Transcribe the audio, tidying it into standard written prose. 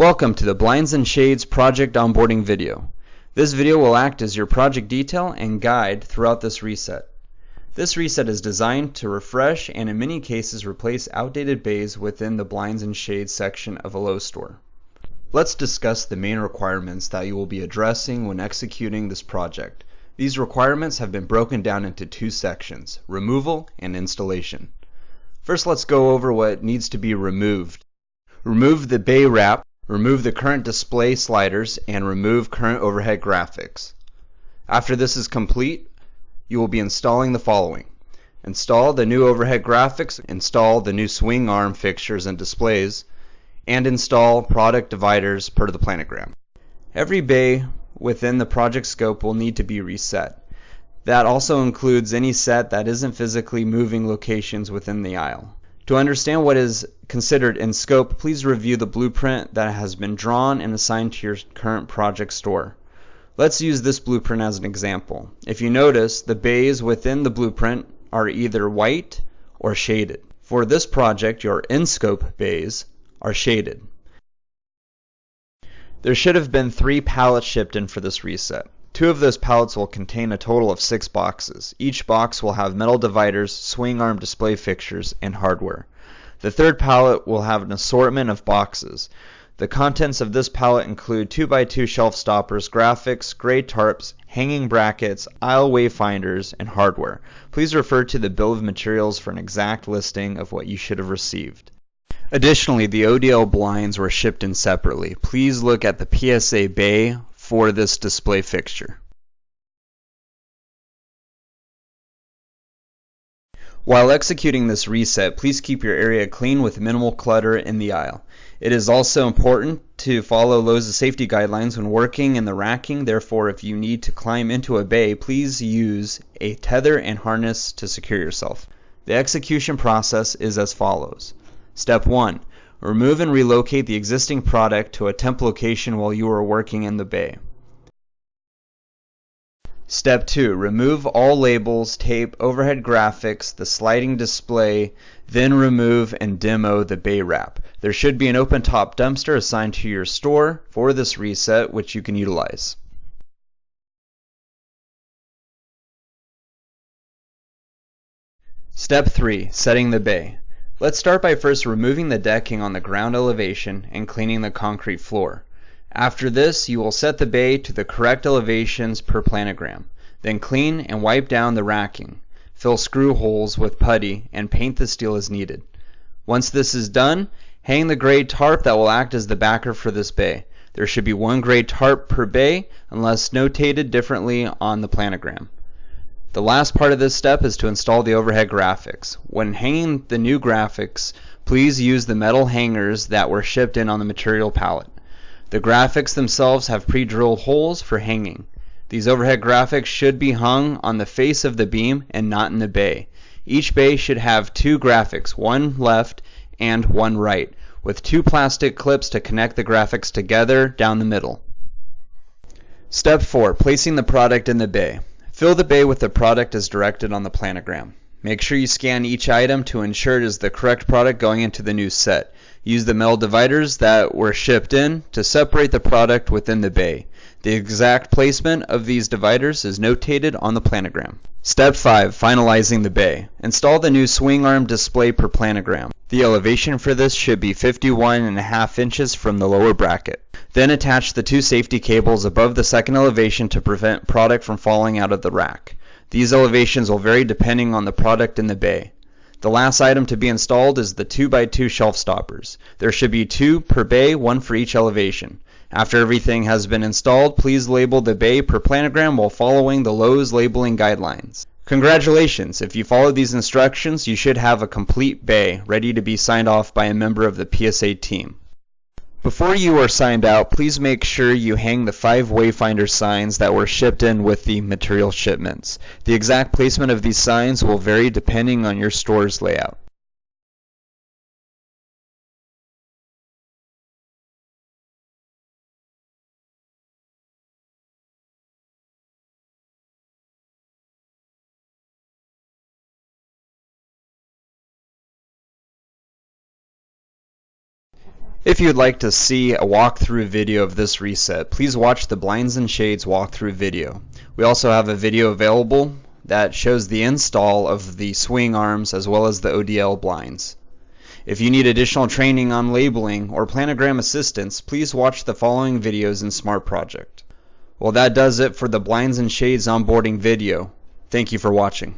Welcome to the Blinds and Shades project onboarding video. This video will act as your project detail and guide throughout this reset. This reset is designed to refresh and in many cases replace outdated bays within the Blinds and Shades section of a Lowe's store. Let's discuss the main requirements that you will be addressing when executing this project. These requirements have been broken down into two sections, removal and installation. First, let's go over what needs to be removed. Remove the bay wrap, remove the current display sliders, and remove current overhead graphics. After this is complete, you will be installing the following. Install the new overhead graphics, install the new swing arm fixtures and displays, and install product dividers per the planogram. Every bay within the project scope will need to be reset. That also includes any set that isn't physically moving locations within the aisle. To understand what is considered in scope, please review the blueprint that has been drawn and assigned to your current project store. Let's use this blueprint as an example. If you notice, the bays within the blueprint are either white or shaded. For this project, your in-scope bays are shaded. There should have been 3 pallets shipped in for this reset. 2 of those pallets will contain a total of 6 boxes. Each box will have metal dividers, swing arm display fixtures, and hardware. The 3rd pallet will have an assortment of boxes. The contents of this pallet include 2x2 shelf stoppers, graphics, gray tarps, hanging brackets, aisle wayfinders, and hardware. Please refer to the bill of materials for an exact listing of what you should have received. Additionally, the ODL blinds were shipped in separately. Please look at the PSA bay for this display fixture. While executing this reset, please keep your area clean with minimal clutter in the aisle. It is also important to follow Lowe's safety guidelines when working in the racking. Therefore, if you need to climb into a bay, please use a tether and harness to secure yourself. The execution process is as follows. Step 1. Remove and relocate the existing product to a temp location while you are working in the bay. Step 2. Remove all labels, tape, overhead graphics, the sliding display, then remove and demo the bay wrap. There should be an open top dumpster assigned to your store for this reset, which you can utilize. Step 3. Setting the bay. Let's start by first removing the decking on the ground elevation and cleaning the concrete floor. After this, you will set the bay to the correct elevations per planogram. Then clean and wipe down the racking. Fill screw holes with putty and paint the steel as needed. Once this is done, hang the gray tarp that will act as the backer for this bay. There should be 1 gray tarp per bay unless notated differently on the planogram. The last part of this step is to install the overhead graphics. When hanging the new graphics, please use the metal hangers that were shipped in on the material pallet. The graphics themselves have pre-drilled holes for hanging. These overhead graphics should be hung on the face of the beam and not in the bay. Each bay should have 2 graphics, 1 left and 1 right, with 2 plastic clips to connect the graphics together down the middle. Step 4. Placing the product in the bay. Fill the bay with the product as directed on the planogram. Make sure you scan each item to ensure it is the correct product going into the new set. Use the metal dividers that were shipped in to separate the product within the bay. The exact placement of these dividers is notated on the planogram. Step 5. Finalizing the bay. Install the new swing arm display per planogram. The elevation for this should be 51.5 inches from the lower bracket. Then attach the 2 safety cables above the second elevation to prevent product from falling out of the rack. These elevations will vary depending on the product in the bay. The last item to be installed is the 2x2 shelf stoppers. There should be 2 per bay, 1 for each elevation. After everything has been installed, please label the bay per planogram while following the Lowe's labeling guidelines. Congratulations! If you follow these instructions, you should have a complete bay ready to be signed off by a member of the PSA team. Before you are signed out, please make sure you hang the 5 wayfinder signs that were shipped in with the material shipments. The exact placement of these signs will vary depending on your store's layout. If you'd like to see a walkthrough video of this reset, please watch the Blinds and Shades walkthrough video. We also have a video available that shows the install of the swing arms as well as the ODL blinds. If you need additional training on labeling or planogram assistance, please watch the following videos in Smart Project. Well, that does it for the Blinds and Shades onboarding video. Thank you for watching.